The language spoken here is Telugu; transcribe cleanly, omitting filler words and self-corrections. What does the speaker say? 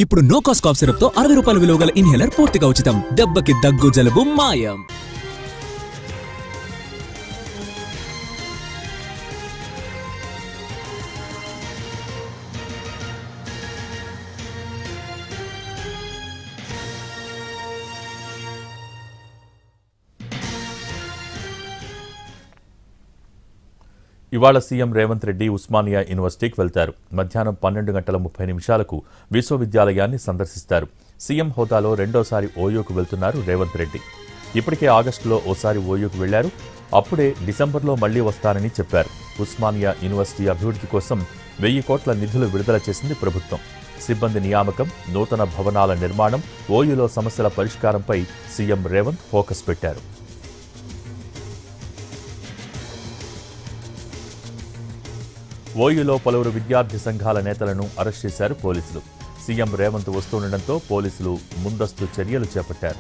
ఇప్పుడు నో కాస్ట్ కాఫ్ సిరప్ తో 60 రూపాయల విలువ గల ఇన్హేలర్ పూర్తిగా ఉచితం. దెబ్బకి దగ్గు జలుబు మాయం. ఇవాళ సీఎం రేవంత్ రెడ్డి ఉస్మానియా యూనివర్సిటీకి వెళ్తారు. మధ్యాహ్నం 12:30 విశ్వవిద్యాలయాన్ని సందర్శిస్తారు. సీఎం హోదాలో రెండోసారి ఓయూకు వెళ్తున్నారు రేవంత్ రెడ్డి. ఇప్పటికే ఆగస్టులో ఓసారి ఓయూకు వెళ్లారు. అప్పుడే డిసెంబర్లో మళ్లీ వస్తారని చెప్పారు. ఉస్మానియా యూనివర్సిటీ అభివృద్ధి కోసం 1000 కోట్ల నిధులు విడుదల చేసింది ప్రభుత్వం. సిబ్బంది నియామకం, నూతన భవనాల నిర్మాణం, ఓయూలో సమస్యల పరిష్కారంపై సీఎం రేవంత్ ఫోకస్ పెట్టారు. ఓయూలో పలువురు విద్యార్థి సంఘాల నేతలను అరెస్ట్ చేశారు పోలీసులు. సీఎం రేవంత్ వస్తుండటంతో పోలీసులు ముందస్తు చర్యలు చేపట్టారు.